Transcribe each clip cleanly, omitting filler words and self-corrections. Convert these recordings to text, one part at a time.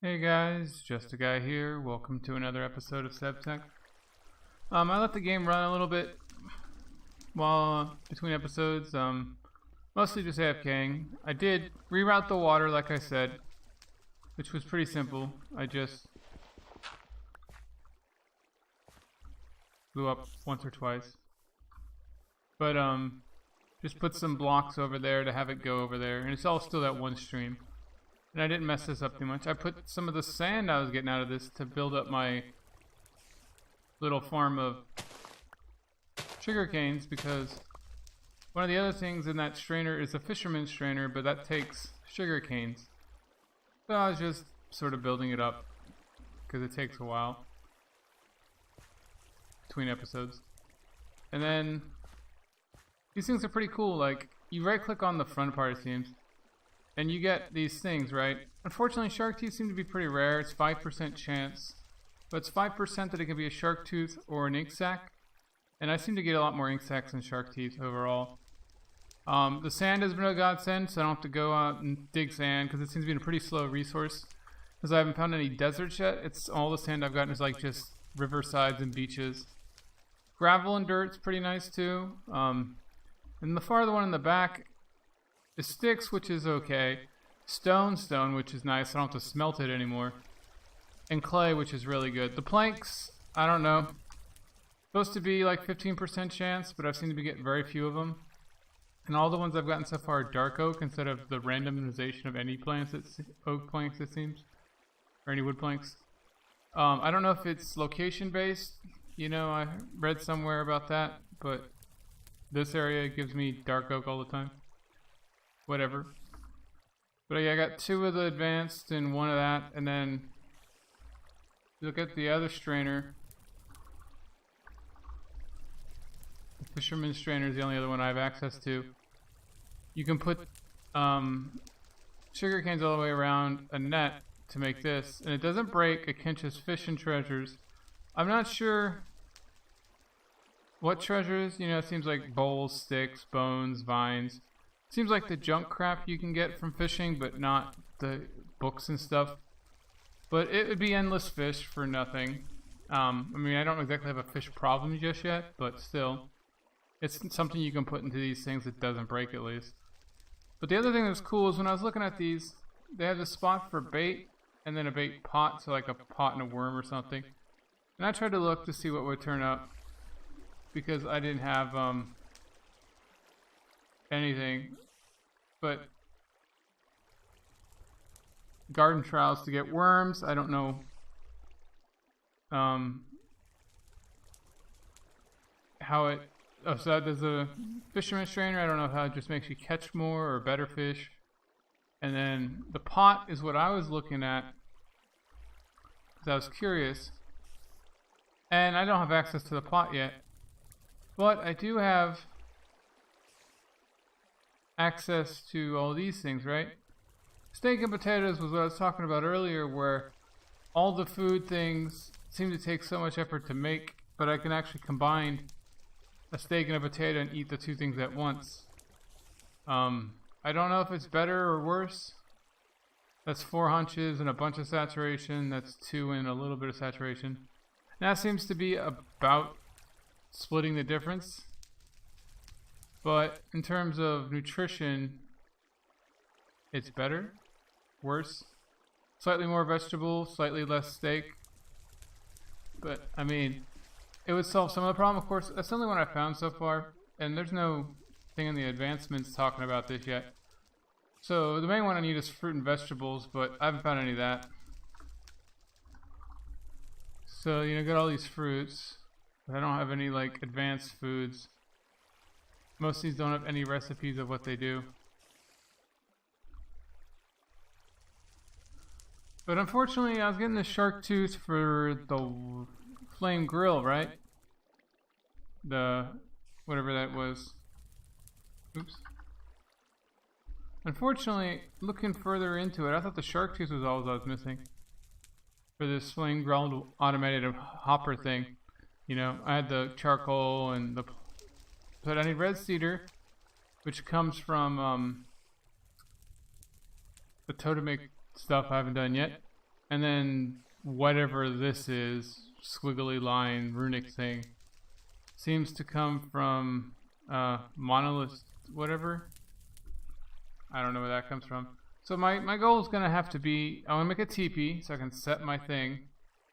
Hey guys, Justa guy here. Welcome to another episode of Sevtech. I let the game run a little bit while between episodes. Mostly just AFKing. I did reroute the water, like I said, which was pretty simple. I just blew up once or twice, but just put some blocks over there to have it go over there, and it's all still that one stream. And I didn't mess this up too much. I put some of the sand I was getting out of this to build up my little farm of sugar canes, because one of the other things in that strainer is a fisherman's strainer, but that takes sugar canes. So I was just sort of building it up because it takes a while between episodes. And then these things are pretty cool. Like, you right click on the front part, it seems, and you get these things, right? Unfortunately, shark teeth seem to be pretty rare. It's 5% chance, but it's 5% that it can be a shark tooth or an ink sac. And I seem to get a lot more ink sacs than shark teeth overall. The sand has been a godsend, so I don't have to go out and dig sand because it seems to be a pretty slow resource. Because I haven't found any deserts yet. It's all the sand I've gotten is like just riversides and beaches. Gravel and dirt's pretty nice too. And the farther one in the back is sticks, which is okay. Stone, which is nice. I don't have to smelt it anymore. And clay, which is really good. The planks, I don't know. Supposed to be like 15% chance, but I've seemed to be getting very few of them. And all the ones I've gotten so far are dark oak instead of the randomization of any plants. It's oak planks, it seems, or any wood planks. I don't know if it's location based. You know, I read somewhere about that, but this area gives me dark oak all the time. Whatever. But yeah, I got 2 of the advanced and 1 of that, and then look at the other strainer. The fisherman's strainer is the only other one I have access to. You can put sugar canes all the way around a net to make this, and it doesn't break. It catches fish and treasures. I'm not sure what treasures. You know, it seems like bowls, sticks, bones, vines. Seems like the junk crap you can get from fishing, but not the books and stuff. But it would be endless fish for nothing. I mean, I don't exactly have a fish problem just yet, but still. It's something you can put into these things that doesn't break, at least. But the other thing that's cool is when I was looking at these, they have a spot for bait, and then a bait pot, so like a pot and a worm or something. And I tried to look to see what would turn up, because I didn't have anything but garden trowels to get worms. I don't know how it, oh, so there's a fisherman's strainer. I don't know how it just makes you catch more or better fish. And then the pot is what I was looking at because I was curious, and I don't have access to the pot yet, but I do have access to all these things, right? Steak and potatoes was what I was talking about earlier, where all the food things seem to take so much effort to make, but I can actually combine a steak and a potato and eat the 2 things at once. I don't know if it's better or worse. That's 4 hunches and a bunch of saturation. That's 2 and a little bit of saturation. And that seems to be about splitting the difference. But in terms of nutrition, it's better, worse, slightly more vegetable, slightly less steak. But I mean, it would solve some of the problem. Of course, that's the only one I found so far, and there's no thing in the advancements talking about this yet. So the main one I need is fruit and vegetables, but I haven't found any of that. So, you know, got all these fruits, but I don't have any like advanced foods. Most of these don't have any recipes of what they do. But unfortunately, I was getting the shark tooth for the flame grill, right? The whatever that was. Oops. Unfortunately, looking further into it, I thought the shark tooth was all I was missing for this flame grilled automated hopper thing. You know, I had the charcoal and the, but I need red cedar, which comes from the totemic stuff I haven't done yet. and then whatever this is, squiggly line, runic thing, seems to come from monolith, whatever. I don't know where that comes from. So my goal is gonna have to be, I want to make a teepee so I can set my thing.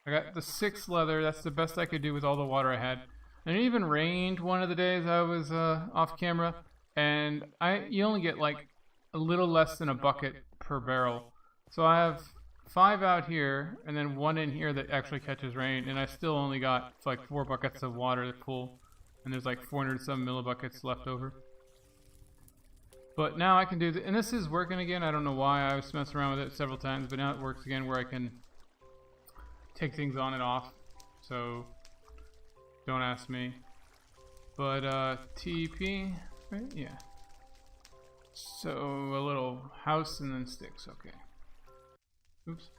I got the 6 leather. That's the best I could do with all the water I had. And it even rained one of the days I was off camera, and you only get like a little less than a bucket per barrel. So I have 5 out here, and then 1 in here that actually catches rain, and I still only got like 4 buckets of water full, and there's like 400 some millibuckets left over. But now I can do and this is working again. I don't know why. I was messing around with it several times, but now it works again where I can take things on and off. So don't ask me. But TP, right? Yeah. So a little house and then sticks. Okay. Oops.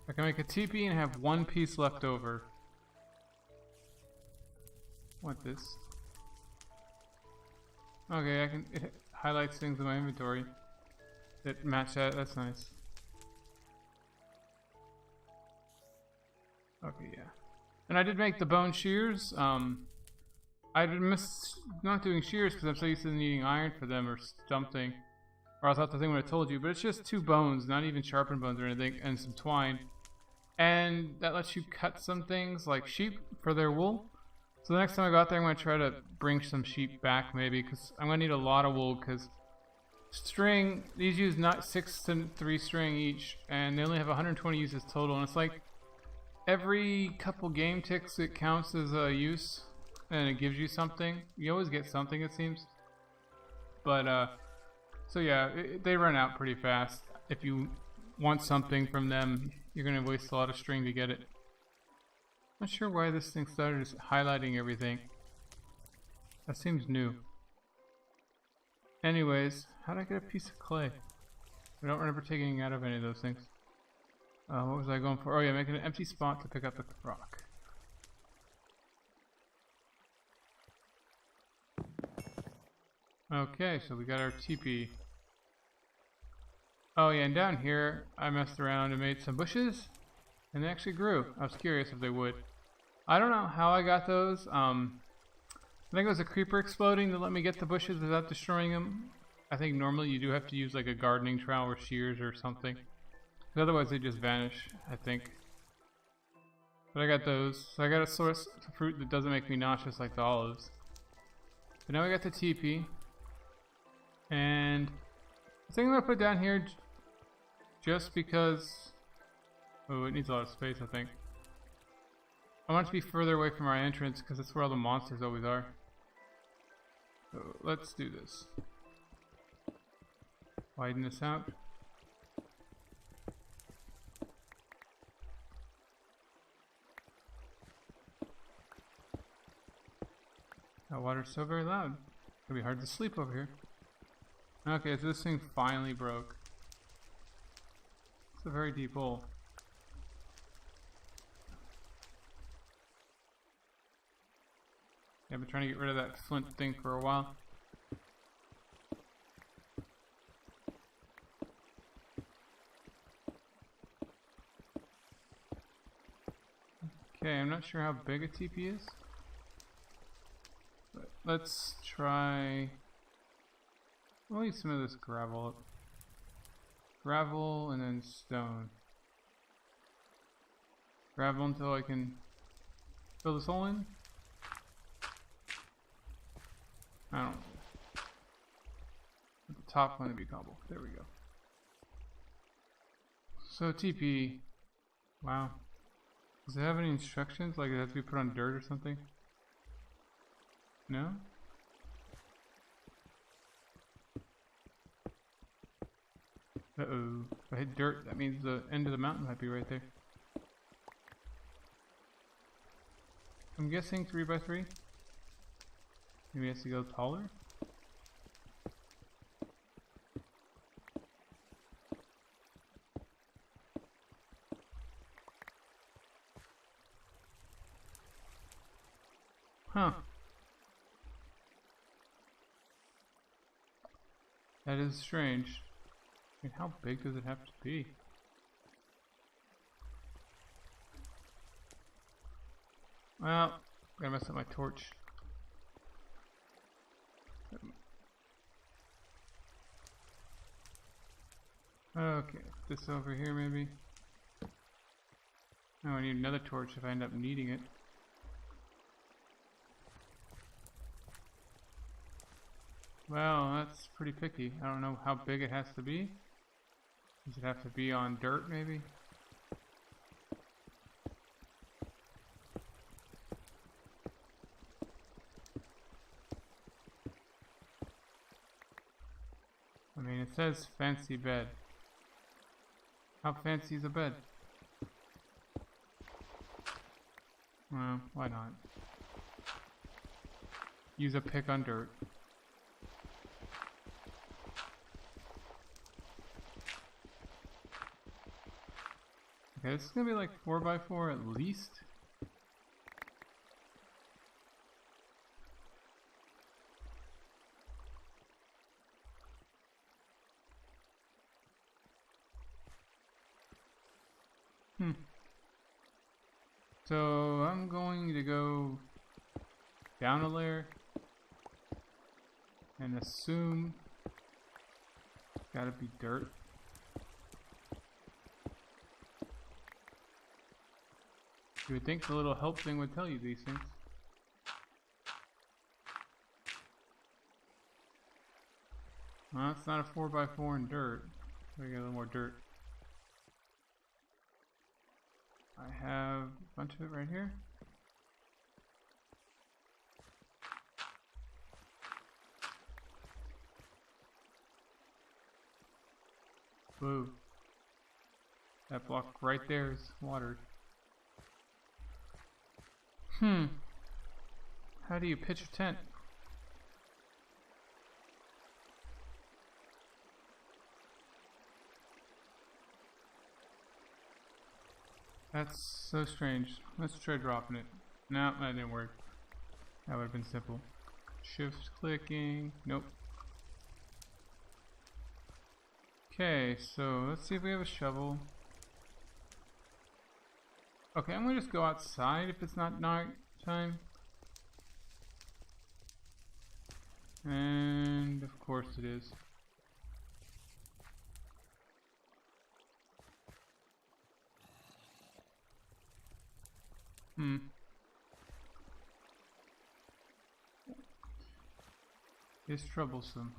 I can make a TP and have 1 piece left over. Want this? Okay, it highlights things in my inventory that match that. That's nice. Okay, yeah. And I did make the bone shears. I did miss not doing shears because I'm so used to needing iron for them or something. Or I thought the thing would have told you, but it's just 2 bones, not even sharpened bones or anything, and some twine. And that lets you cut some things like sheep for their wool. So the next time I go out there, I'm going to try to bring some sheep back maybe, because I'm going to need a lot of wool, because string, these use not 6 to 3 string each, and they only have 120 uses total, and it's like every couple game ticks it counts as a use, and it gives you something. You always get something, it seems. But, so yeah, they run out pretty fast. If you want something from them, you're going to waste a lot of string to get it. Not sure why this thing started just highlighting everything. That seems new. Anyways, how did I get a piece of clay? I don't remember taking out of any of those things. What was I going for? Oh yeah, making an empty spot to pick up the rock. Okay, so we got our teepee. Oh yeah, and down here I messed around and made some bushes, and they actually grew. I was curious if they would. I don't know how I got those. I think it was a creeper exploding that let me get the bushes without destroying them. I think normally you do have to use like a gardening trowel or shears or something. Otherwise they just vanish, I think. But I got those. So I got a source of fruit that doesn't make me nauseous like the olives. But now I got the teepee. And I think I'm going to put it down here just because... Oh, it needs a lot of space, I think. I want it to be further away from our entrance because that's where all the monsters always are. So let's do this. Widen this out. That water's so very loud. It'll be hard to sleep over here. Okay, so this thing finally broke. It's a very deep hole. Yeah, I've been trying to get rid of that flint thing for a while. Okay, I'm not sure how big a TP is. But let's try... We'll use some of this gravel up. Gravel and then stone. Gravel until I can fill this hole in. I don't know. At the top one to be cobble. There we go. So TP. Wow. Does it have any instructions? Like it has to be put on dirt or something? No? Uh-oh. If I hit dirt, that means the end of the mountain might be right there. I'm guessing 3x3? Maybe it has to go taller? Huh. That is strange. And how big does it have to be? Well, gotta mess up my torch. Okay, this over here maybe. Oh, I need another torch if I end up needing it. Well, that's pretty picky. I don't know how big it has to be. Does it have to be on dirt maybe? I mean, it says fancy bed. How fancy is a bed? Well, why not? Use a pick on dirt. Okay, this is gonna be like 4x4 at least. So I'm going to go down a layer and assume it's gotta be dirt. You would think the little help thing would tell you these things. Well, it's not a 4x4 in dirt. We get a little more dirt. I have a bunch of it right here. Whoa. That block right there is watered. How do you pitch a tent? That's so strange. Let's try dropping it. No, that didn't work. That would have been simple. Shift clicking. Nope. Okay, so let's see if we have a shovel. Okay, I'm gonna just go outside if it's not night time. And of course it is. It's troublesome.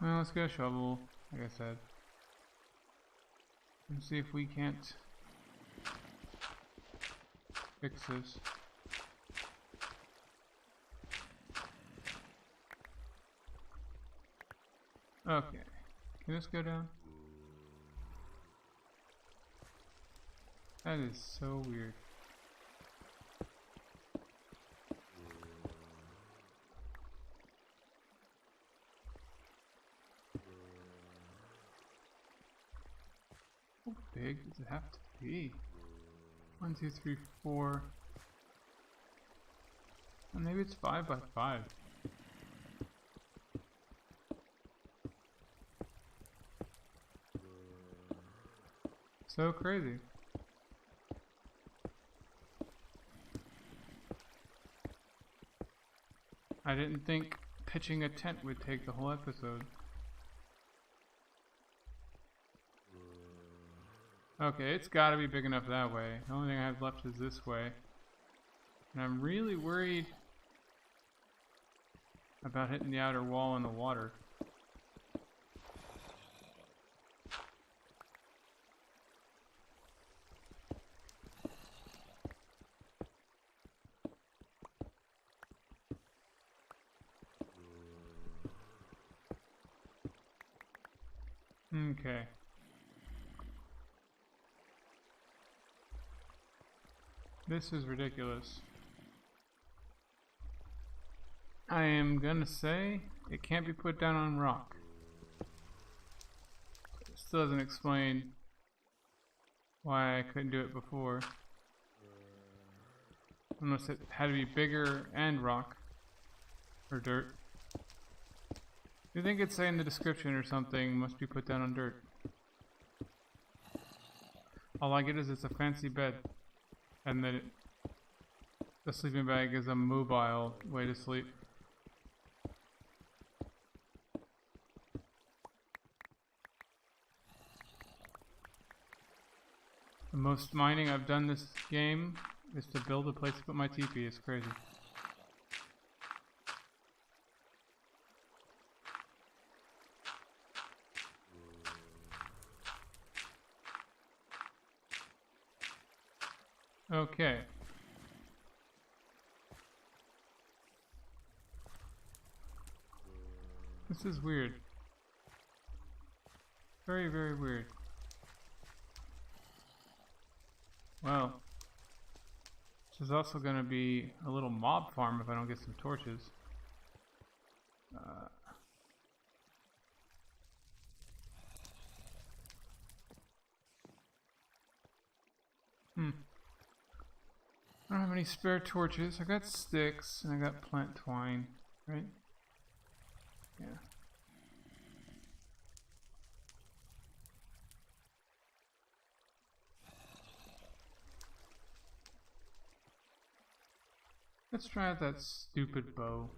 Well, let's get a shovel, like I said. Let's see if we can't fix this. Okay, can this go down? That is so weird. How big does it have to be? 1, 2, 3, 4. Well, maybe it's 5x5. So crazy. I didn't think pitching a tent would take the whole episode. Okay, it's gotta be big enough that way. The only thing I have left is this way. And I'm really worried about hitting the outer wall in the water. Okay. This is ridiculous. I am gonna say it can't be put down on rock. It still doesn't explain why I couldn't do it before. Unless it had to be bigger and rock. Or dirt. You think it'd say in the description or something, must be put down on dirt. All I get is it's a fancy bed. And that the sleeping bag is a mobile way to sleep. The most mining I've done this game is to build a place to put my teepee. It's crazy. Okay. This is weird. Very, very weird. Well, this is also going to be a little mob farm if I don't get some torches. I don't have any spare torches. I got sticks and I got plant twine, right? Yeah. Let's try out that stupid bow.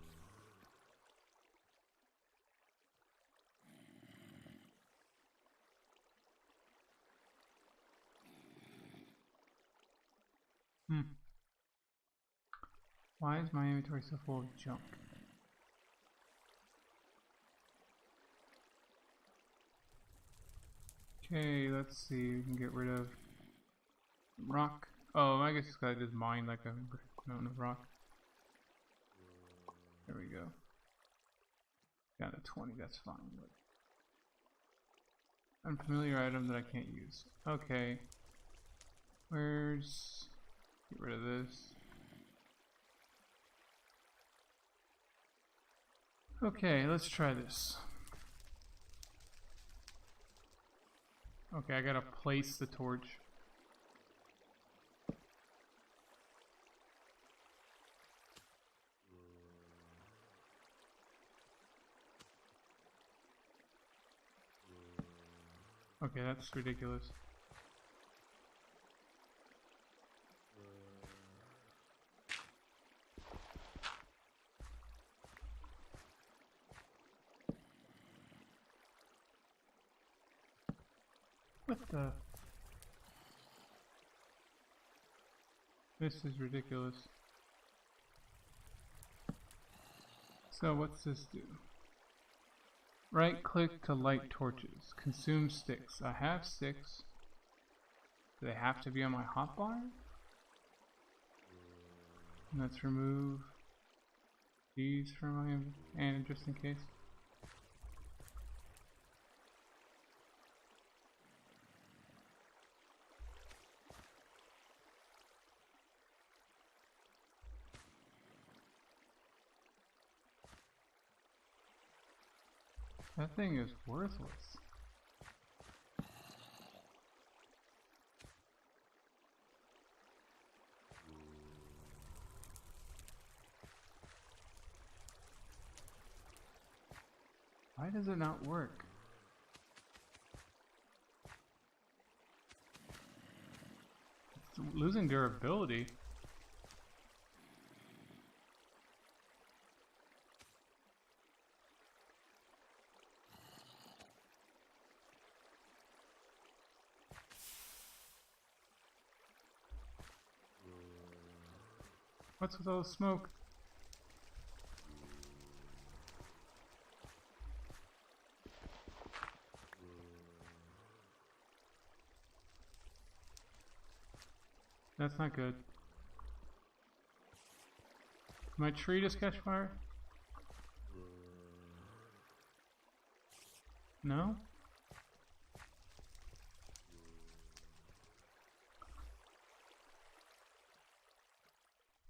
Why is my inventory so full of junk? Okay, let's see. We can get rid of rock. Oh, I guess this guy just mine like a mountain of rock. There we go. Got a 20, that's fine. But unfamiliar item that I can't use. Okay. Where's... Get rid of this. Okay, let's try this. Okay, I gotta place the torch. Okay, that's ridiculous. What the? This is ridiculous. So what's this do? Right click to light torches. Consume sticks. I have sticks. Do they have to be on my hotbar? Let's remove these from my hand just in case. That thing is worthless. Why does it not work? It's losing durability. What's with all the smoke? That's not good. Did my tree just catch fire? No?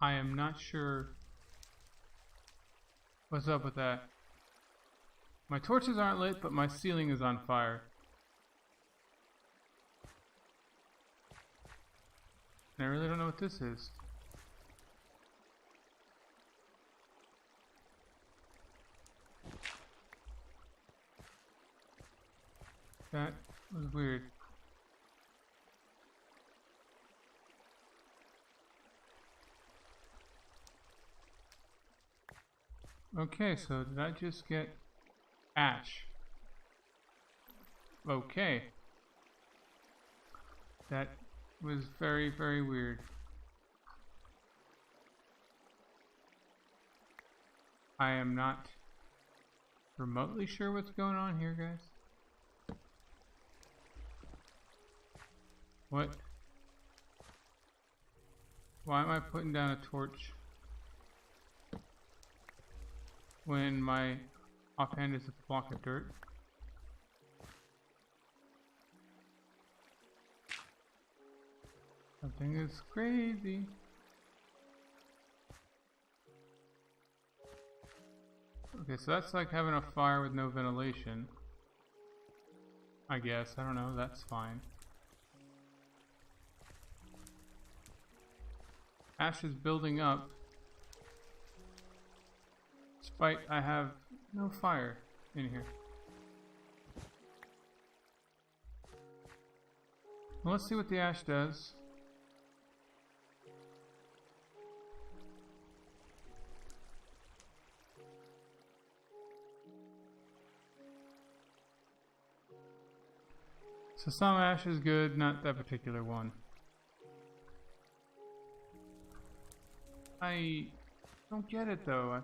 I am not sure what's up with that. My torches aren't lit, but my ceiling is on fire. I really don't know what this is. That was weird. Okay, so did I just get ash? Okay. That was very, very weird. I am not remotely sure what's going on here, guys. What? Why am I putting down a torch when my offhand is a block of dirt? Something is crazy. Okay, so that's like having a fire with no ventilation. I guess. I don't know. That's fine. Ash is building up. Despite I have no fire in here. Well, let's see what the ash does. So some ash is good, not that particular one. I don't get it though.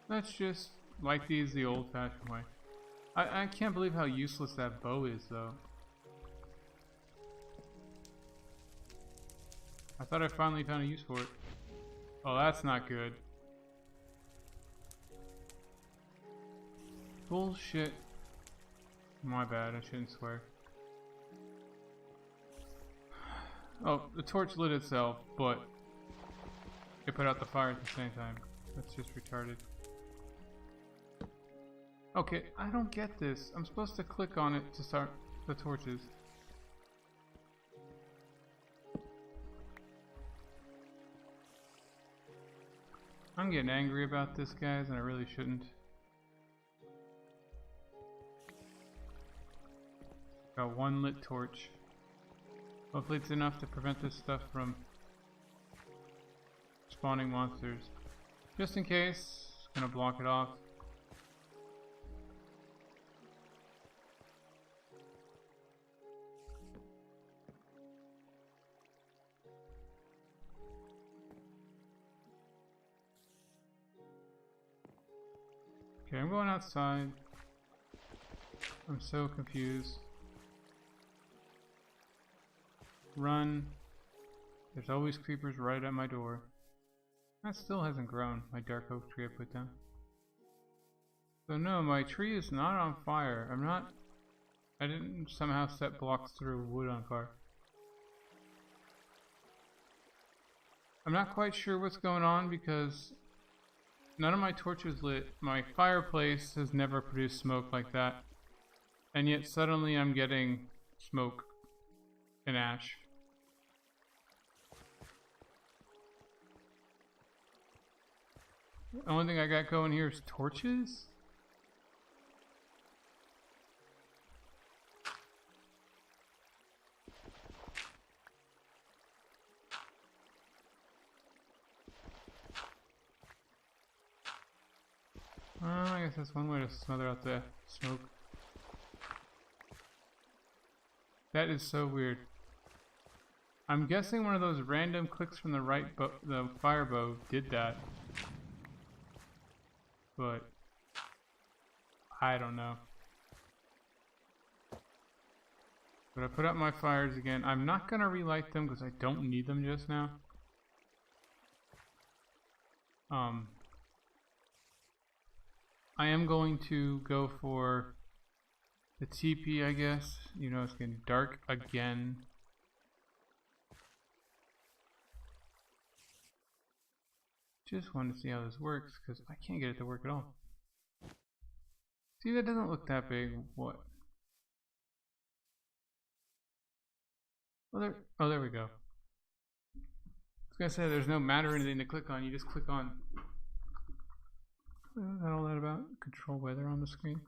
Let's just like these the old-fashioned way. I can't believe how useless that bow is though. I thought I finally found a use for it. Oh, that's not good. Bullshit. My bad, I shouldn't swear. Oh, the torch lit itself, but it put out the fire at the same time. That's just retarded. Okay, I don't get this. I'm supposed to click on it to start the torches. I'm getting angry about this, guys, and I really shouldn't. Got one lit torch. Hopefully it's enough to prevent this stuff from spawning monsters. Just in case, gonna block it off. Okay, I'm going outside. I'm so confused. Run. There's always creepers right at my door. That still hasn't grown, my dark oak tree I put down. So no, my tree is not on fire. I didn't somehow set blocks through wood on fire. I'm not quite sure what's going on because none of my torches lit. My fireplace has never produced smoke like that. And yet suddenly I'm getting smoke and ash. The only thing I got going here is torches? I guess that's one way to smother out the smoke. That is so weird. I'm guessing one of those random clicks from the right the fire bow did that. But I don't know. But I put out my fires again. I'm not gonna relight them because I don't need them just now. I am going to go for the TP, I guess. You know, it's getting dark again. Just wanted to see how this works because I can't get it to work at all. See, that doesn't look that big. What? Oh, there we go. Like I said, there's no matter or anything to click on. You just click on. What is all that about? Control weather on the screen.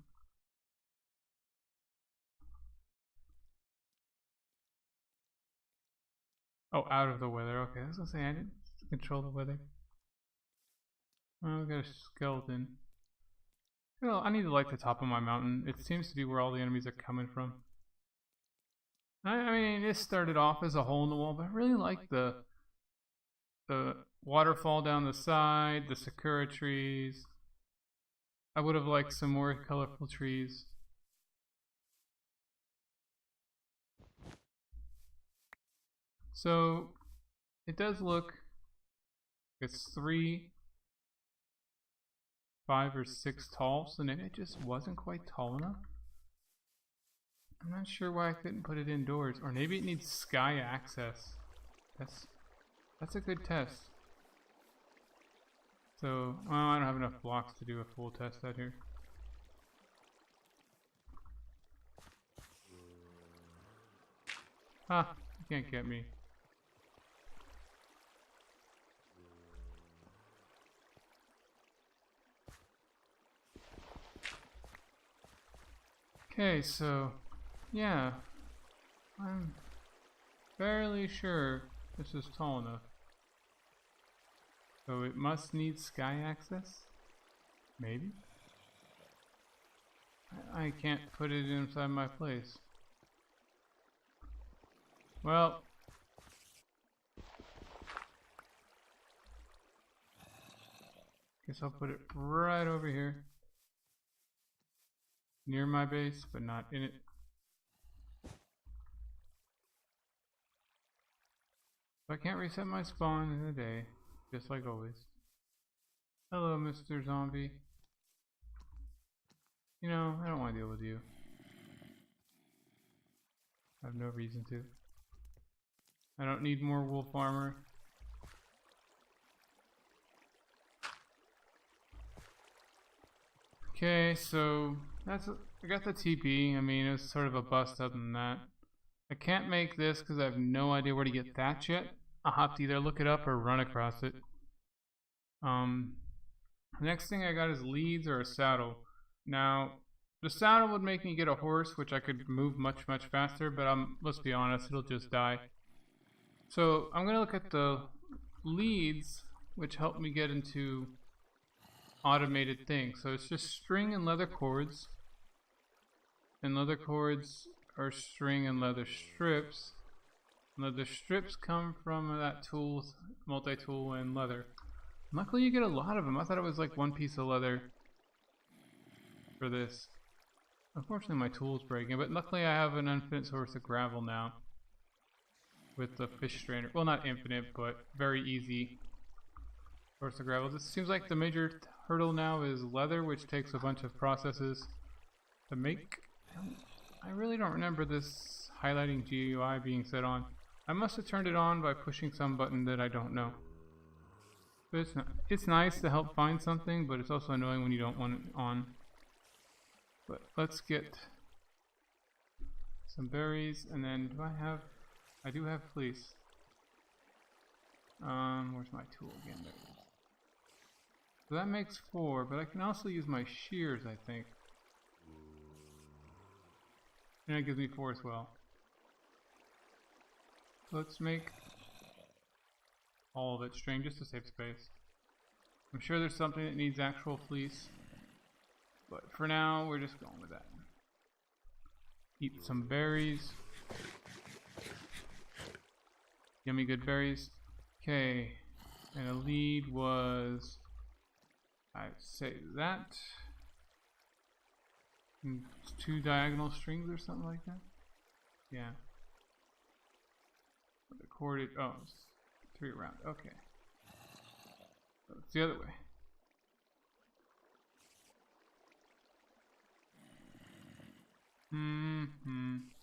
Oh, out of the weather. Okay, I was gonna say I didn't control the weather. Oh, we got a skeleton. You know, I need to like the top of my mountain. It seems to be where all the enemies are coming from. I mean, it started off as a hole in the wall, but I really like the waterfall down the side, the sakura trees. I would have liked some more colorful trees. So it does look, it's 3, 5, or 6 tall, so maybe it just wasn't quite tall enough. I'm not sure why I couldn't put it indoors, or maybe it needs sky access. That's a good test. So, well, I don't have enough blocks to do a full test out here. Ha! You can't get me. Okay, so, yeah. I'm fairly sure this is tall enough. So it must need sky access? Maybe? I can't put it inside my place. Well, guess I'll put it right over here. Near my base, but not in it. So I can't reset my spawn in a day, just like always. Hello, Mr. Zombie. You know, I don't want to deal with you. I have no reason to. I don't need more wolf armor. Okay, so I got the TP. I mean, it was sort of a bust other than that. I can't make this because I have no idea where to get thatch yet. I'll have to either look it up or run across it. The next thing I got is leads or a saddle. Now, the saddle would make me get a horse, which I could move much faster, but let's be honest, it'll just die. So I'm gonna look at the leads, which help me get into automated things. So it's just string and leather cords, and leather cords are string and leather strips. Leather strips come from that tool, multi-tool, and leather. Luckily you get a lot of them. I thought it was like one piece of leather for this. Unfortunately my tool's breaking, but luckily I have an infinite source of gravel now with the fish strainer. Well, not infinite, but very easy source of gravel. This seems like the major hurdle now is leather, which takes a bunch of processes to make. I really don't remember this highlighting GUI being set on. I must have turned it on by pushing some button that I don't know. But it's nice to help find something, but it's also annoying when you don't want it on. But let's get some berries, and then I do have fleece. Where's my tool again? There it is. So that makes 4, but I can also use my shears, I think. And it gives me 4 as well. Let's make all of it string just to save space. I'm sure there's something that needs actual fleece, but for now we're just going with that. Eat some berries. Yummy good berries. Okay, and a lead was, I'd say that. And 2 diagonal strings or something like that. Yeah. The corded, oh, it's 3 around. Okay. So it's the other way.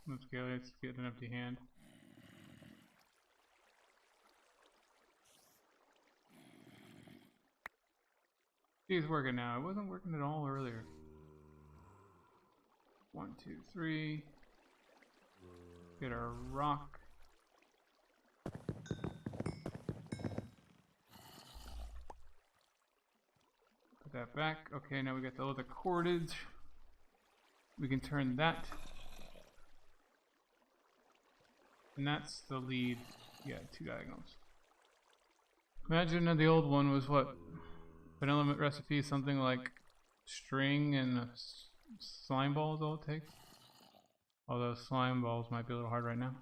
Let's get an empty hand. It's working now. It wasn't working at all earlier. 1, 2, 3. Get our rock. that back. Okay, now we got the other cordage. We can turn that. And that's the lead. Yeah, 2 diagonals. Imagine the old one was what? An element recipe, something like string and a slime ball is all it takes. Although slime balls might be a little hard right now.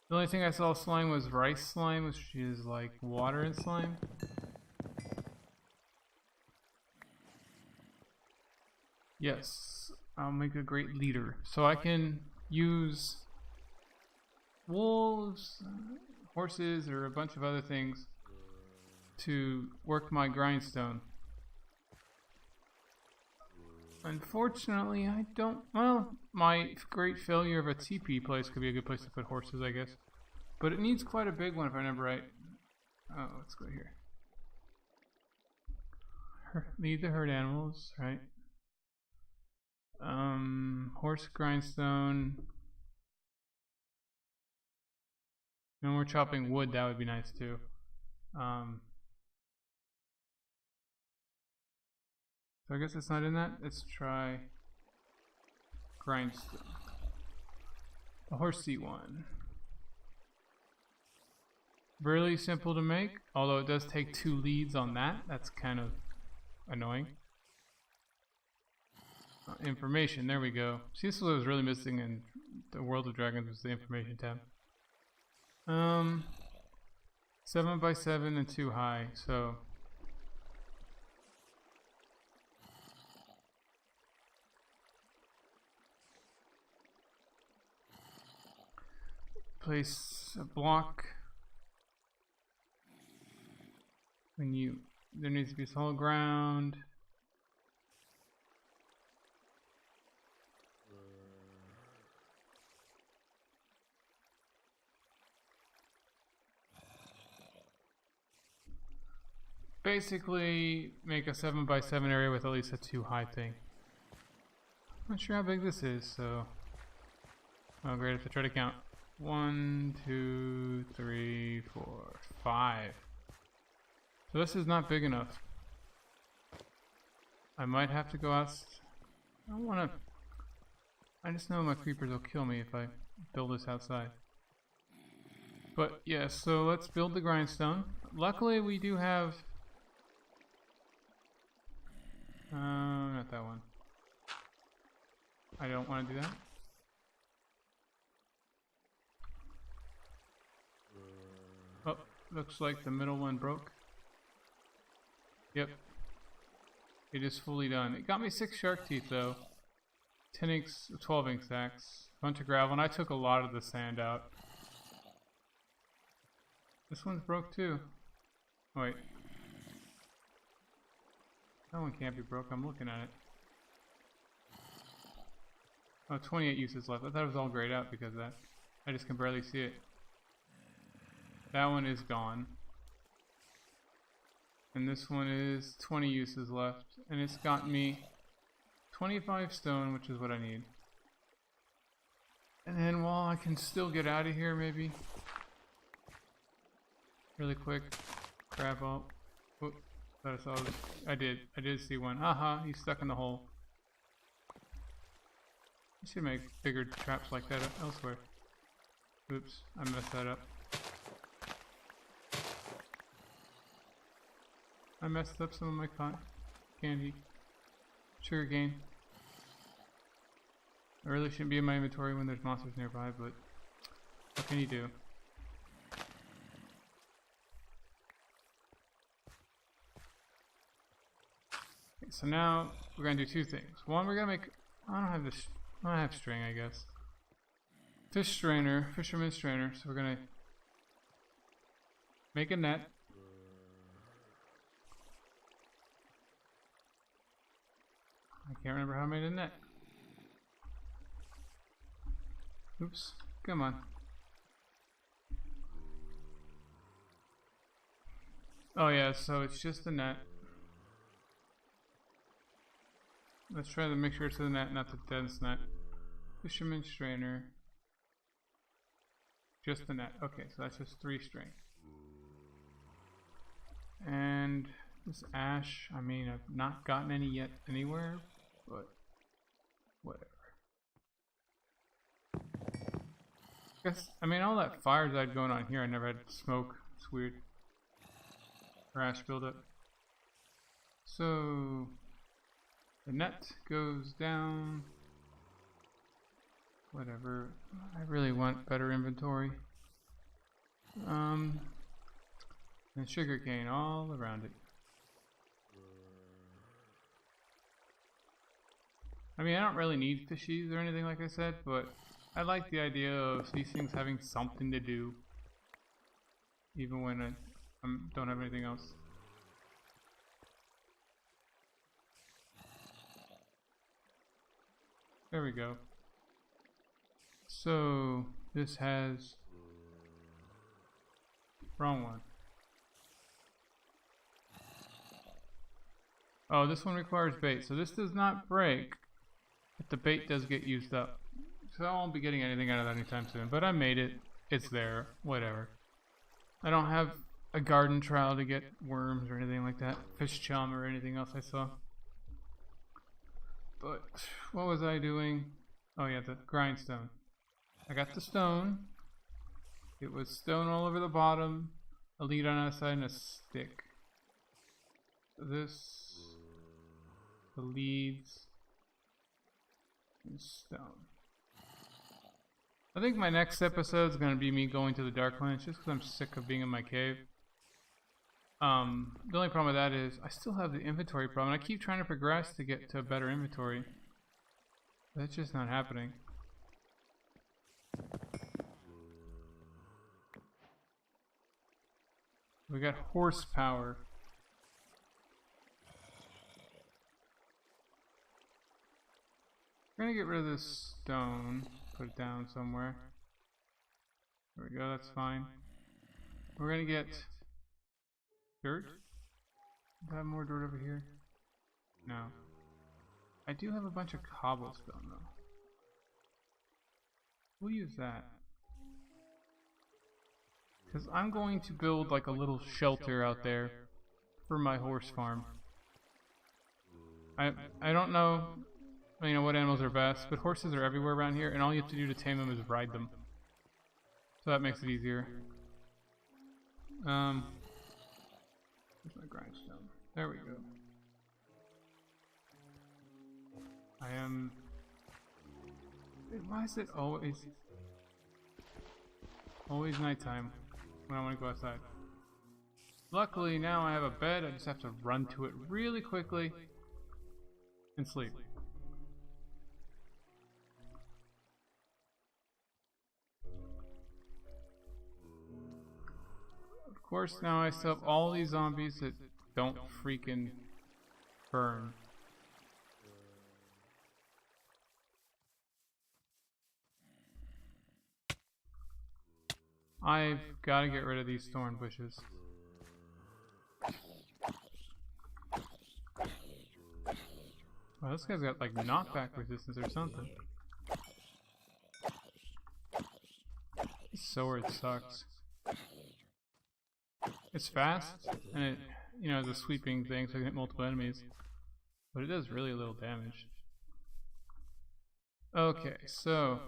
The only thing I saw slime was rice slime, which is like water and slime. Yes, I'll make a great leader. So I can use wolves, horses, or a bunch of other things to work my grindstone. Unfortunately, I don't... Well, my great failure of a TP place could be a good place to put horses, I guess. But it needs quite a big one if I remember right. Oh, let's go here. Lead the herd animals, right? Horse grindstone. When we're chopping wood, that would be nice too. So I guess it's not in that. Let's try grindstone. A horsey one. Really simple to make, although it does take 2 leads on that. That's kind of annoying. Information, there we go. See, this is what I was really missing in the World of Dragons, was the information tab. 7 by 7 and 2 high, so place a block. There needs to be solid ground. Basically, make a 7 by 7 area with at least a 2 high thing. I'm not sure how big this is, so... Oh great, I have to try to count. 1, 2, 3, 4, 5. So this is not big enough. I might have to go out... I don't want to... I just know my creepers will kill me if I build this outside. But yeah, so let's build the grindstone. Luckily we do have... not that one. I don't want to do that. Oh, looks like the middle one broke. Yep. It is fully done. It got me 6 shark teeth though. 10 ink, 12 ink sacks. Bunch of gravel, and I took a lot of the sand out. This one's broke too. Oh, wait. That one can't be broke, I'm looking at it. Oh, 28 uses left. I thought it was all grayed out because of that. I just can barely see it. That one is gone. And this one is 20 uses left. And it's got me 25 stone, which is what I need. And then while I can still get out of here, maybe. Really quick. Grab all. Whoop. I did see one. Haha, he's stuck in the hole. I should make bigger traps like that elsewhere. Oops, I messed that up. I messed up some of my candy. Sugar cane. I really shouldn't be in my inventory when there's monsters nearby, but what can you do? Okay, so now we're gonna do 2 things. One, we're gonna make... I don't have this... I don't have string, I guess. Fish strainer, fisherman's strainer. So we're gonna make a net. I can't remember how I made a net. Oops, come on. Oh yeah, so it's just a net. Let's try to make sure it's the net, not the dense net. Fisherman's strainer. Just the net. Okay, so that's just 3 string. And This ash, I mean, I've not gotten any yet anywhere, but whatever. Guess, I mean, all that fires I had going on here, I never had smoke. It's weird. Or ash buildup. So, the net goes down. Whatever. I really want better inventory. And sugarcane all around it. I mean, I don't really need fishies or anything like I said, but I like the idea of these things having something to do, even when I don't have anything else. There we go. So, this has... Wrong one. Oh, this one requires bait, so this does not break, but the bait does get used up. So I won't be getting anything out of that anytime soon, but I made it. It's there. Whatever. I don't have a garden trowel to get worms or anything like that. Fish chum or anything else I saw. But what was I doing? Oh yeah, the grindstone. I got the stone. It was stone all over the bottom, a lead on the side, and a stick. So this, the leads, and stone. I think my next episode is going to be me going to the Darklands just because I'm sick of being in my cave. The only problem with that is I still have the inventory problem. I keep trying to progress to get to a better inventory. That's just not happening. We got horsepower. We're gonna get rid of this stone. Put it down somewhere. There we go, that's fine. We're gonna get dirt. Do I have more dirt over here? No. I do have a bunch of cobblestone though. We'll use that. Because I'm going to build like a little shelter out there for my horse farm. I don't know, you know, what animals are best, but horses are everywhere around here, and all you have to do to tame them is ride them. So that makes it easier. Where's my grindstone? There we go. I am... Why is it always nighttime when I want to go outside? Luckily now I have a bed, I just have to run to it really quickly and sleep. Of course now I still have all these zombies that don't freaking burn. I've got to get rid of these thorn bushes. Well, this guy's got like knockback resistance or something. This sword sucks. It's fast, and it, you know, is a sweeping thing, so it can hit multiple enemies. But it does really little damage. Okay, so...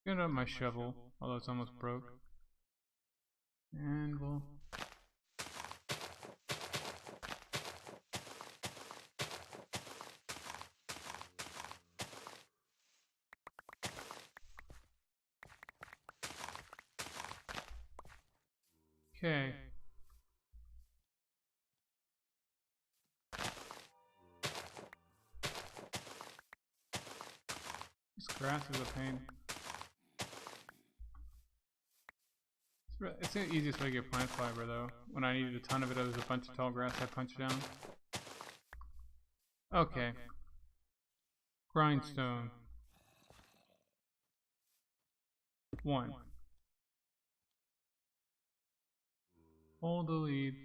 Get up my shovel, although it's almost broke. And we'll... Okay. This grass is a pain. It's the easiest way to get plant fiber though. When I needed a ton of it, there was a bunch of tall grass I punched down. Okay. Grindstone. 1. Hold the lead.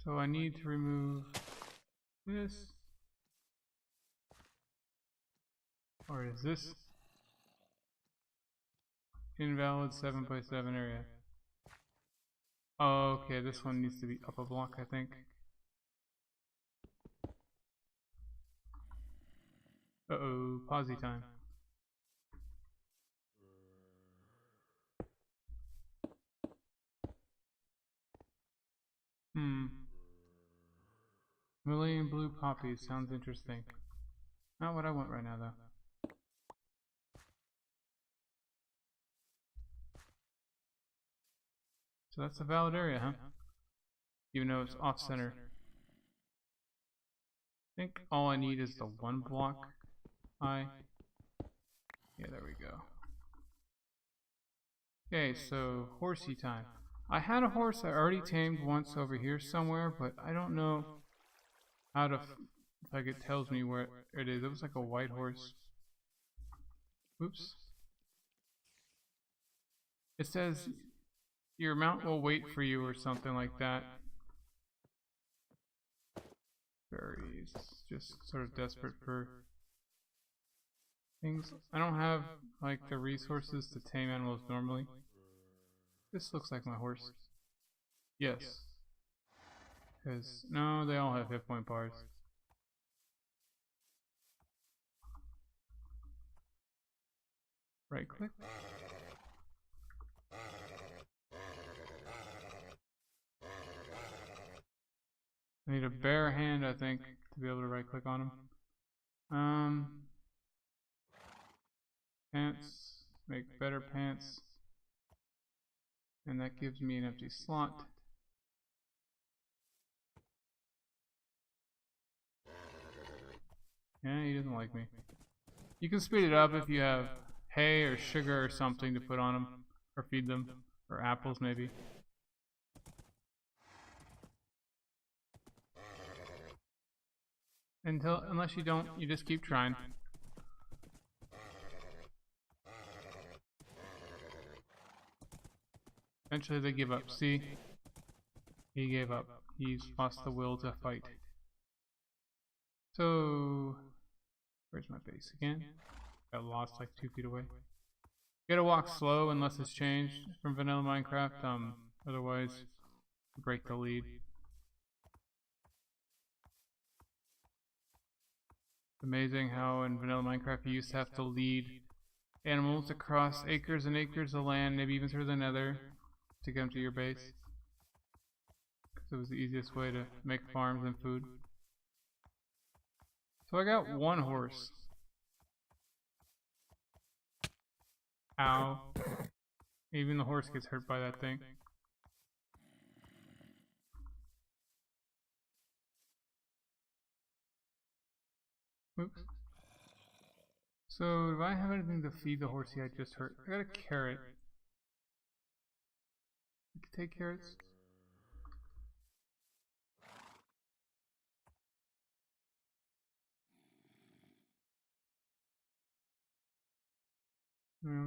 So I need to remove this. Or is this invalid 7x7 area? Oh, okay, this one needs to be up a block, I think. Uh-oh, pausey time. Million blue poppies sounds interesting. Not what I want right now, though. So that's a valid area, huh? Even though it's off-center. I think all I need is the one block high. Yeah, there we go. Okay, so horsey time. I had a horse I already tamed once over here somewhere, but I don't know how to, like it tells me where it is. It was like a white horse. Oops. It says your mount will wait for you or something like that. Berries. Just sort of desperate for things. I don't have like the resources to tame animals normally. This looks like my horse. Yes. Because, no, they all have hit point bars. Right click. I need a bare hand, I think, to be able to right click on them. Pants. Make better pants. And that gives me an empty slot. Yeah, he doesn't like me. You can speed it up if you have hay or sugar or something to put on them. Or feed them. Or apples, maybe. Unless you don't, you just keep trying. Eventually they give up. See? He gave up. He's lost the will to fight. So, where's my base again? Got lost like 2 feet away. You gotta walk slow unless it's changed from vanilla Minecraft. Otherwise, you break the lead. It's amazing how in vanilla Minecraft you used to have to lead animals across acres and acres of land, maybe even through the nether, to get them to your base. Because it was the easiest way to make farms and food. So I got one horse. Ow. Even the horse gets hurt by that thing. Oops. So, do I have anything to feed the horsey I just hurt? I got a carrot. You can take carrots.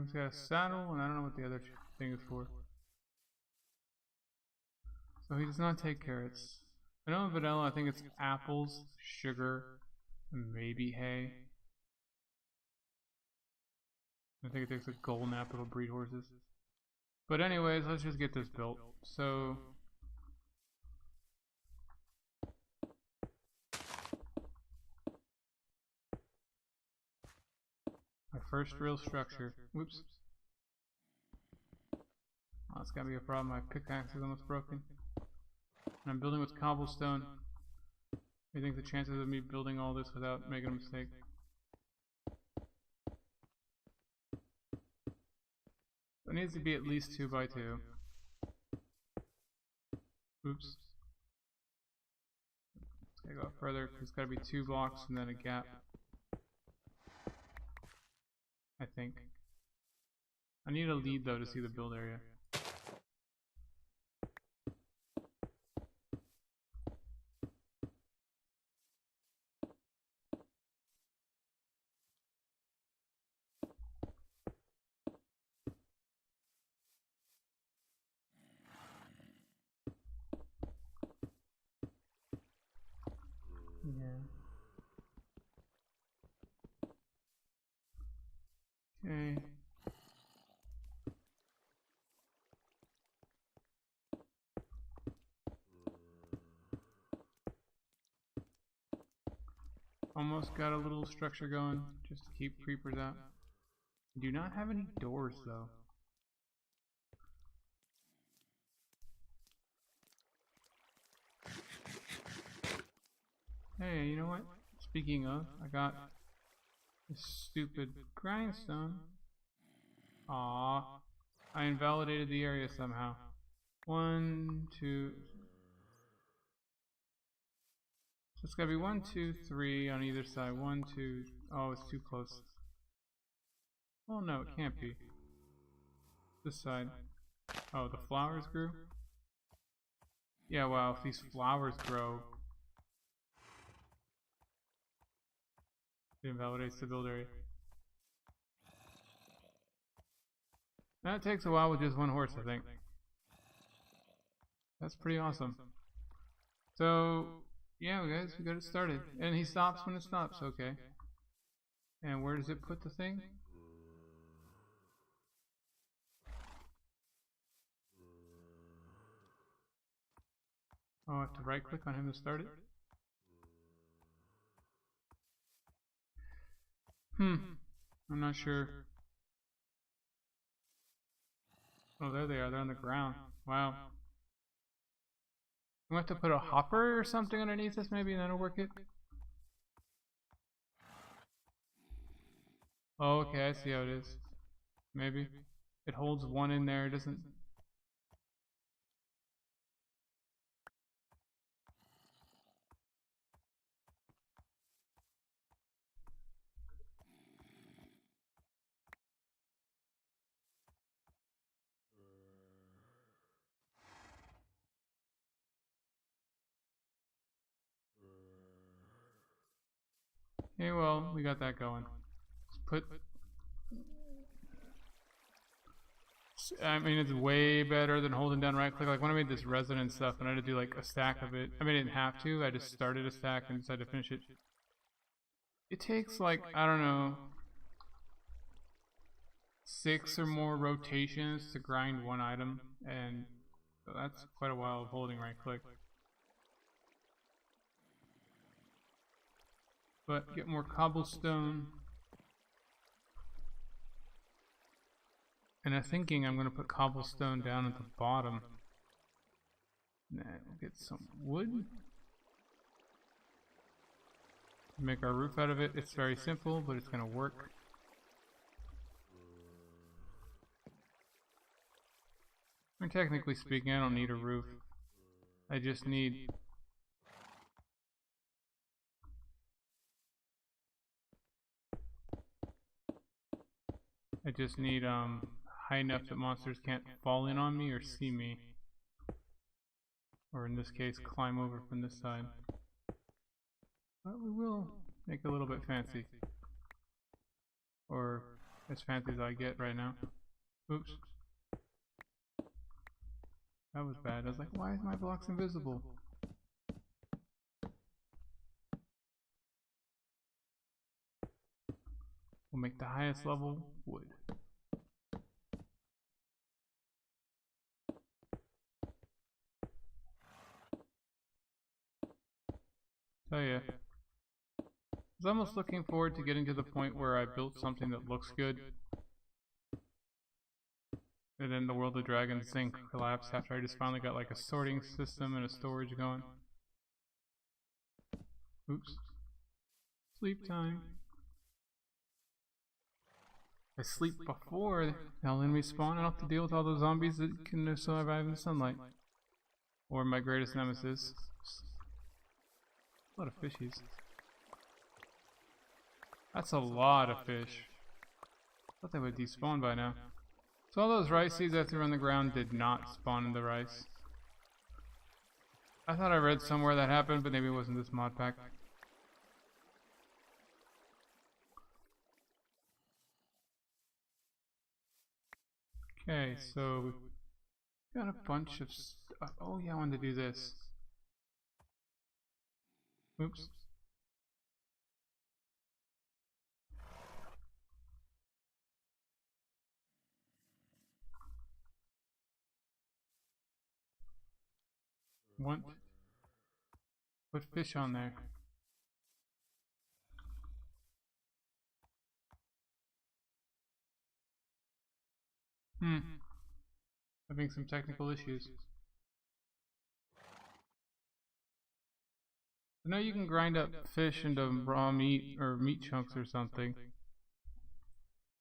He's got a saddle, and I don't know what the other thing is for. So he does not take carrots. I know in vanilla, I think it's apples, sugar, and maybe hay. I think it takes a golden apple to breed horses. But anyways, let's just get this built. So, my first real structure. Whoops. Oh, that's gotta be a problem. My pickaxe is almost broken. And I'm building with cobblestone. What do you think the chances of me building all this without making a mistake? It needs to be at least 2 by 2. Oops. Let's gotta go further because it's gotta be 2 blocks and then a gap. I think. I need a lead though to see the build area. Yeah. Okay. almost got a little structure going just to keep creepers out. Do not have any doors though. Hey, you know what? Speaking of, I got this stupid grindstone. Aww. I invalidated the area somehow. 1, 2. So it's gotta be 1, 2, 3 on either side. 1, 2. Oh, it's too close. Oh no, it can't be. This side. Oh, the flowers grew? Yeah, wow, if these flowers grow, it invalidates the build area. That takes a while with just one horse, I think. That's pretty awesome. So, yeah, guys, we got it started. And he stops when it stops, okay. And where does it put the thing? Oh, I have to right click on him to start it? I'm not sure. Oh, there they are. They're on the ground. Wow. We have to put a hopper or something underneath this maybe, and that'll work it? Oh, okay, I see how it is. Maybe. It holds one in there, it doesn't... Okay, well, we got that going. Let's put... I mean, it's way better than holding down right click. Like when I made this resin stuff and I had to do like a stack of it. I mean, I didn't have to. I just started a stack and decided to finish it. It takes like, I don't know, 6 or more rotations to grind one item. And so that's quite a while of holding right click. But get more cobblestone. And I'm thinking I'm going to put cobblestone down at the bottom. Nah, we'll get some wood. Make our roof out of it. It's very simple, but it's going to work. I mean, technically speaking, I don't need a roof. I just need... high enough that monsters can't fall in on me or see me. Or in this case, climb over from this side. But we will make it a little bit fancy. Or as fancy as I get right now. Oops. That was bad. I was like, why is my blocks invisible? We'll make the highest level wood. So yeah, I was almost looking forward to getting to the point where I built something that looks good. And then the World of Dragons thing collapsed after I just finally got like a sorting system and a storage going. Oops. Sleep time. I sleep before they'll then respawn. I don't have to deal with all those zombies that can survive in the sunlight. Or my greatest nemesis. A lot of fishies. That's a lot of fish. I thought they would despawn by now. So all those rice seeds I threw on the ground did not spawn in the rice. I thought I read somewhere that happened, but maybe it wasn't this mod pack. Okay, so we've got a bunch of stuff. Oh yeah, I wanted to do this. Oops. Want? Put fish on there. Having some technical issues. I know you can grind up fish into raw meat or meat chunks or something.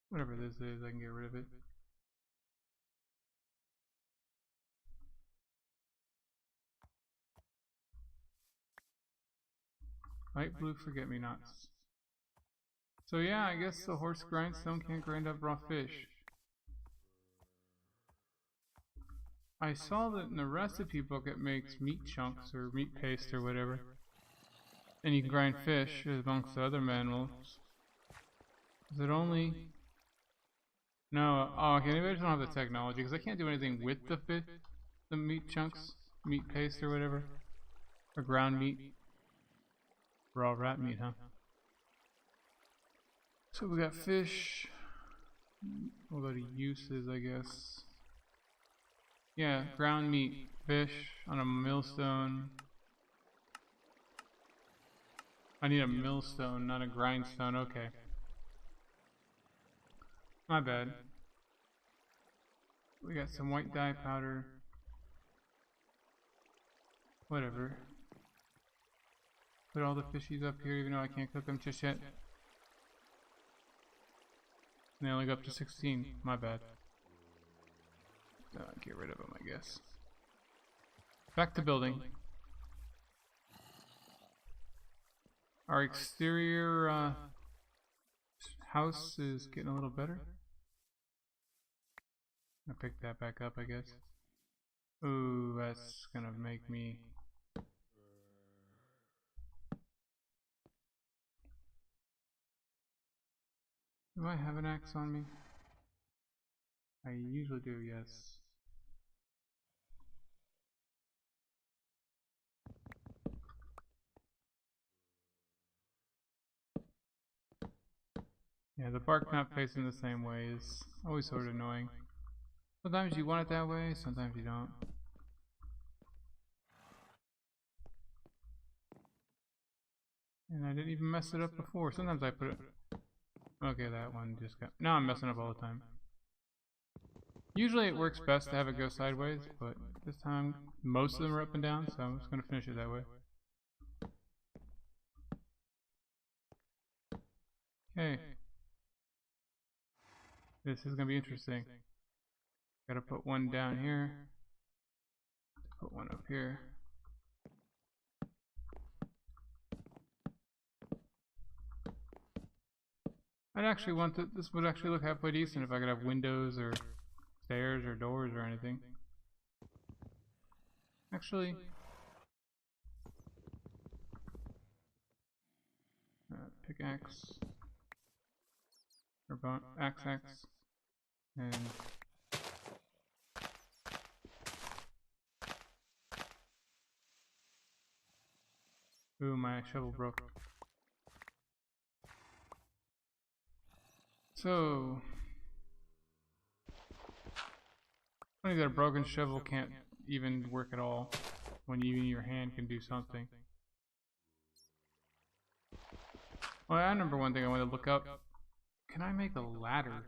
Whatever this is, I can get rid of it. Light blue forget-me-nots. So yeah, I guess the horse grindstone can't grind up raw fish. I saw that in the recipe book it makes meat chunks or meat paste or whatever. And you can grind fish amongst the other mammals. Is it only... No, oh, okay, maybe I just don't have the technology, because I can't do anything with the meat chunks, meat paste or whatever. Or ground meat. Raw rat meat, huh? So we got fish. We'll go to uses, I guess. Yeah, ground meat, fish on a millstone. I need a millstone, not a grindstone, okay. My bad. We got some white dye powder. Whatever. Put all the fishies up here even though I can't cook them just yet. And they only go up to 16. My bad. Get rid of them, I guess. Back to building. Our exterior house is getting a little better. I'll pick that back up, I guess. Ooh, that's gonna make me... Do I have an axe on me? I usually do, yes. Yeah, the bark not facing the same way is always sort of annoying. Sometimes you want it that way, sometimes you don't. And I didn't even mess it up before. Sometimes I put it... Okay, that one just got... Now I'm messing up all the time. Usually it works best to have it go sideways, but this time most of them are up and down, so I'm just going to finish it that way. Okay. This is going to be interesting. Gotta put one down here. Put one up here. I'd actually want to, this would actually look halfway decent if I could have windows or stairs or doors or anything. Actually, pickaxe or bone, axe, and ooh, my shovel broke. So, funny that a broken shovel can't even work at all when even your hand can do something. Well, I remember one thing I wanted to look up. Can I make a ladder?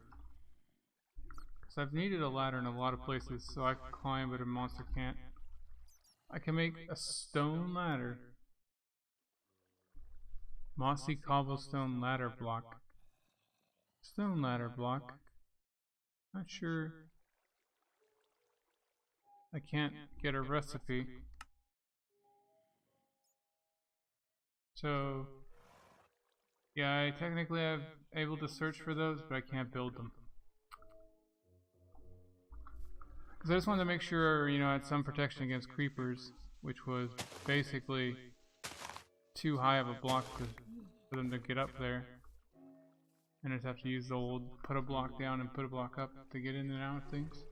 Because I've needed a ladder in a lot of places, so I can climb, but a monster can't. I can make a stone ladder. Mossy cobblestone ladder block. Stone ladder block. Not sure. I can't get a recipe. So, yeah, I technically am able to search for those, but I can't build them. Because I just wanted to make sure, you know, I had some protection against creepers, which was basically too high of a block for them to get up there. And I just have to use the old put a block down and put a block up to get in and out of things.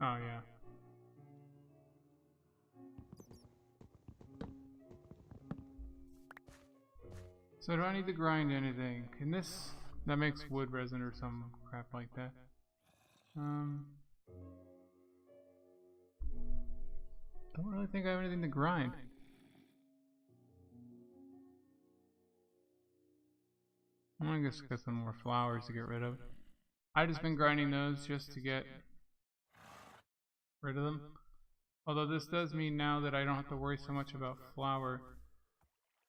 Oh yeah. So do I need to grind anything? Can this... That makes wood resin or some crap like that. don't really think I have anything to grind. I guess got some more flowers to get rid of. I've just been grinding those just to get rid of them. Although this does mean now that I don't have to worry so much about flour.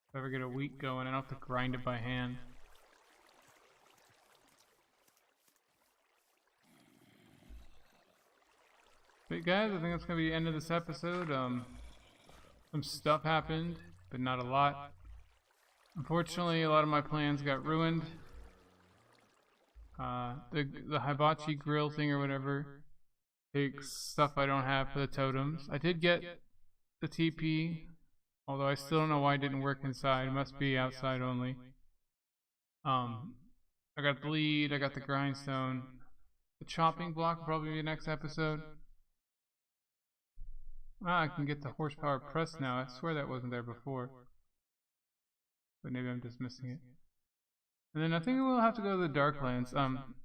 If I ever get a wheat going, I don't have to grind it by hand. But guys, I think that's going to be the end of this episode. Some stuff happened, but not a lot. Unfortunately, a lot of my plans got ruined. The hibachi grill thing or whatever takes stuff I don't have for the totems. I did get the TP, although I still don't know why it didn't work inside. It must be outside only. I got the lead, I got the grindstone. The chopping block will probably be the next episode. I can get the horsepower press now. I swear that wasn't there before. But maybe I'm just missing it. And then I think we'll have to go to the Darklands.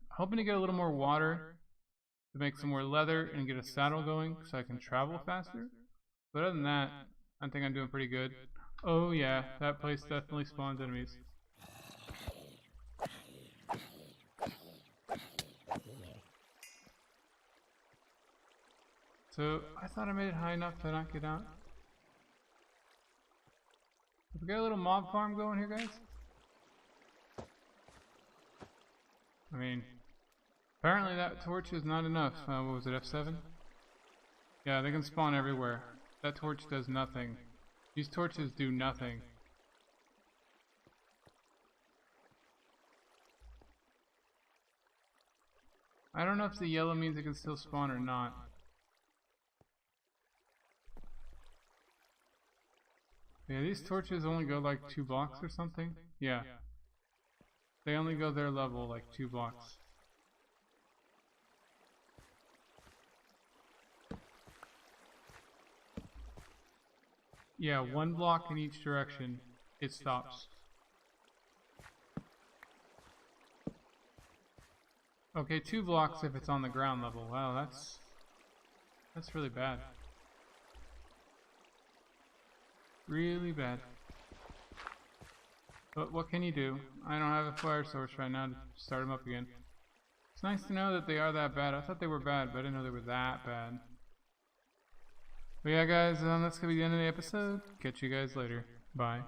Hoping to get a little more water to make some more leather and get a saddle going so I can travel faster. But other than that, I think I'm doing pretty good. Oh yeah, that place definitely spawns enemies. So, I thought I made it high enough to not get out. Have we got a little mob farm going here, guys? I mean, apparently that torch is not enough. What was it, F7? Yeah, they can spawn everywhere. That torch does nothing. These torches do nothing. I don't know if the yellow means it can still spawn or not. Yeah, these torches only go like 2 blocks or something. Yeah. They only go their level like 2 blocks. Yeah, 1 block in each direction. It stops. Okay, 2 blocks if it's on the ground level. Wow, that's really bad. Really bad. But what can you do? I don't have a fire source right now to start them up again. It's nice to know that they are that bad. I thought they were bad, but I didn't know they were that bad. But yeah guys, that's going to be the end of the episode. Catch you guys later. Bye.